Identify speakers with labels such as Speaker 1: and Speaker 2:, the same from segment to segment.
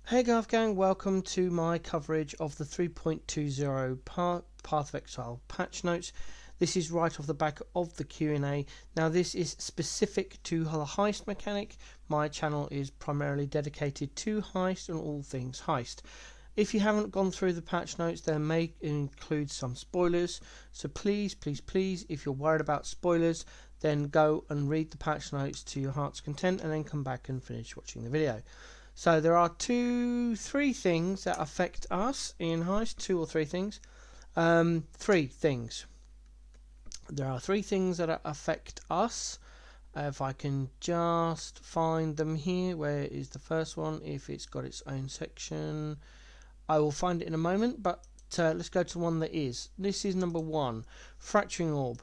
Speaker 1: Hey Garth Gang, welcome to my coverage of the 3.20 Path of Exile patch notes. This is right off the back of the Q&A. Now this is specific to the Heist mechanic. My channel is primarily dedicated to Heist and all things Heist. If you haven't gone through the patch notes, they may include some spoilers. So please, if you're worried about spoilers, then go and read the patch notes to your heart's content and then come back and finish watching the video. So there are three things that affect us in Heist. Two or three things. Three things. There are three things that affect us. If I can just find them here. Where is the first one? If it's got its own section, I will find it in a moment. But let's go to one that is. This is number one. Fracturing orb.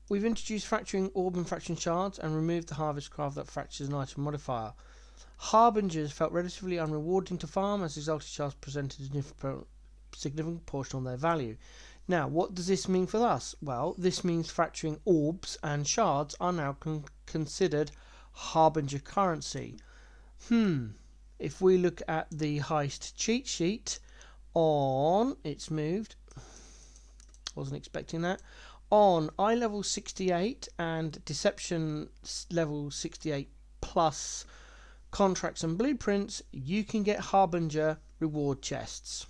Speaker 1: We've introduced fracturing orb and fracturing shards and removed the harvest craft that fractures an item modifier. Harbingers felt relatively unrewarding to farm as exalted shards presented a significant portion of their value. Now, what does this mean for us? Well, this means fracturing orbs and shards are now considered Harbinger currency. If we look at the Heist cheat sheet on, it's moved. Wasn't expecting that. On eye level 68 and deception level 68 plus contracts and blueprints, you can get Harbinger reward chests,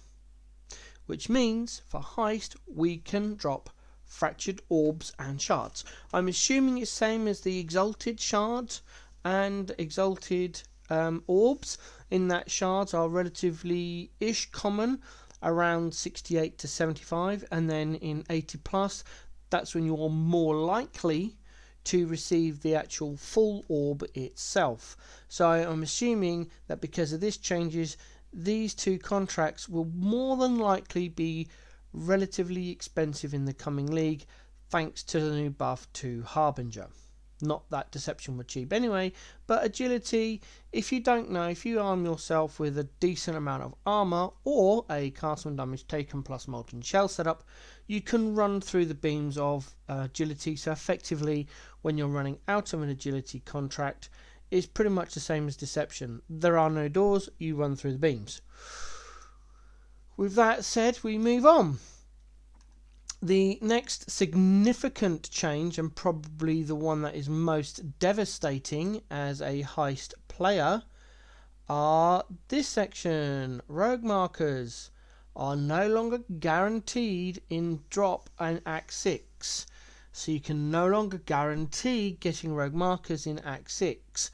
Speaker 1: which means for Heist we can drop fractured orbs and shards. I'm assuming it's same as the exalted shards and exalted orbs, in that shards are relatively common around 68 to 75, and then in 80 plus, that's when you're more likely to receive the actual full orb itself. So I'm assuming that because of this changes, these two contracts will more than likely be relatively expensive in the coming league, thanks to the new buff to Harbinger. Not that deception were cheap anyway, but agility, if you don't know, if you arm yourself with a decent amount of armor or a castle and damage taken plus molten shell setup, you can run through the beams of agility. So effectively, when you're running out of an agility contract, it's pretty much the same as deception. There are no doors, you run through the beams. With that said, we move on. The next significant change, and probably the one that is most devastating as a Heist player, are this section. Rogue markers are no longer guaranteed in drop and Act 6. So you can no longer guarantee getting rogue markers in Act 6.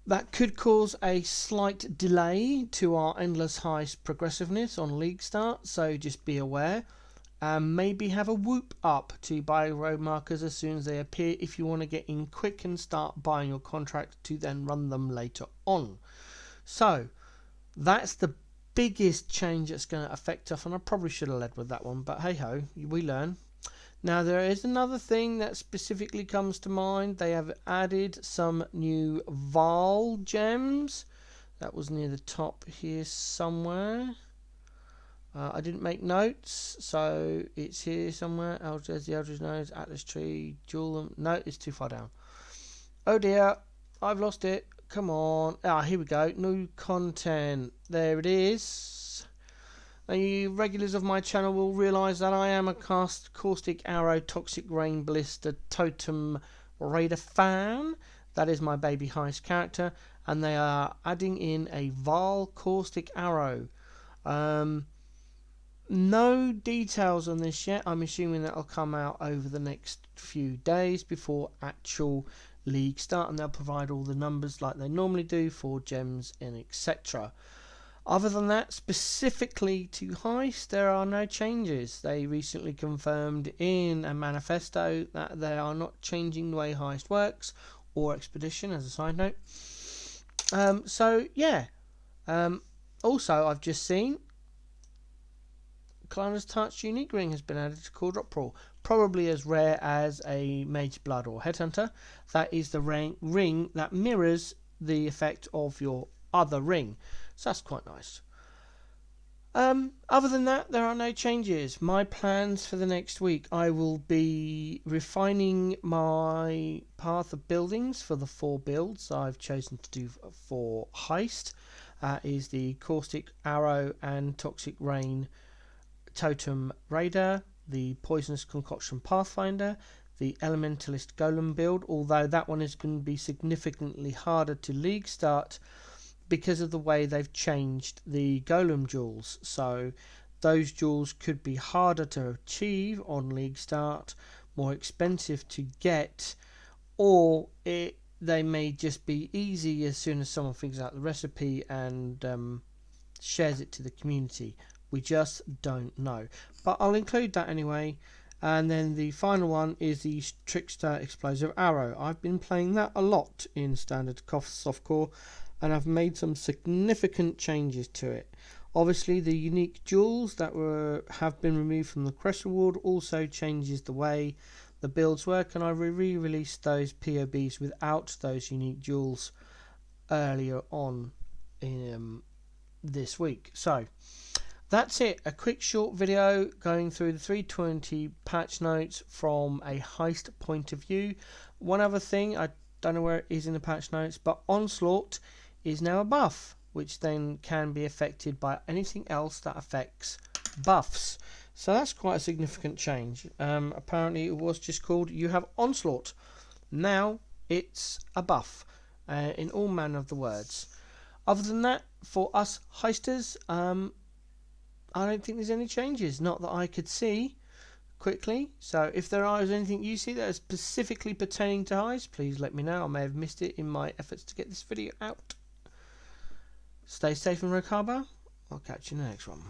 Speaker 1: That could cause a slight delay to our endless Heist progressiveness on league start, so just be aware. Maybe have a whoop up to buy road markers as soon as they appear if you want to get in quick and start buying your contract to then run them later on. So that's the biggest change that's going to affect us, and I probably should have led with that one, but hey ho, we learn. Now there is another thing that specifically comes to mind. They have added some new Val gems. That was near the top here somewhere. I didn't make notes, so it's here somewhere. There's the Eldritch Nose, Atlas Tree, Jewel. No, it's too far down. Oh dear, I've lost it. Come on. Here we go. New content. There it is. Now, you regulars of my channel will realise that I am a Caustic Arrow, Toxic Rain, Blister, Totem Raider fan. That is my baby Heist character, and they are adding in a Val Caustic Arrow. No details on this yet. I'm assuming that'll come out over the next few days before actual league start, and they'll provide all the numbers like they normally do for gems and etc. Other than that, specifically to Heist, there are no changes. They recently confirmed in a manifesto that they are not changing the way Heist works, or Expedition as a side note. So yeah. Also, I've just seen Climber's Touch unique ring has been added to Core Drop Pool, probably as rare as a Mage Blood or Headhunter. That is the ring that mirrors the effect of your other ring, so that's quite nice. Other than that, there are no changes. My plans for the next week, I will be refining my path of buildings for the 4 builds I've chosen to do for Heist. Is the Caustic Arrow and Toxic Rain Totem Raider, the Poisonous Concoction Pathfinder, the Elementalist Golem build, although that one is going to be significantly harder to league start because of the way they've changed the golem jewels. So those jewels could be harder to achieve on league start, more expensive to get, or they may just be easy as soon as someone figures out the recipe and shares it to the community. We just don't know, but I'll include that anyway. And then the final one is the Trickster Explosive Arrow. I've been playing that a lot in Standard Softcore, and I've made some significant changes to it. Obviously, the unique jewels that have been removed from the Crest Reward also changes the way the builds work, and I re-released those POBs without those unique jewels earlier on in this week. So that's it. A quick short video going through the 320 patch notes from a Heist point of view. One other thing, I don't know where it is in the patch notes, but Onslaught is now a buff, which then can be affected by anything else that affects buffs. So that's quite a significant change. Apparently it was just called You Have Onslaught. Now it's a buff in all manner of the words. Other than that, for us heisters, I don't think there's any changes, not that I could see quickly. So if there is anything you see that is specifically pertaining to Heist, please let me know. I may have missed it in my efforts to get this video out. Stay safe in Rokaba. I'll catch you in the next one.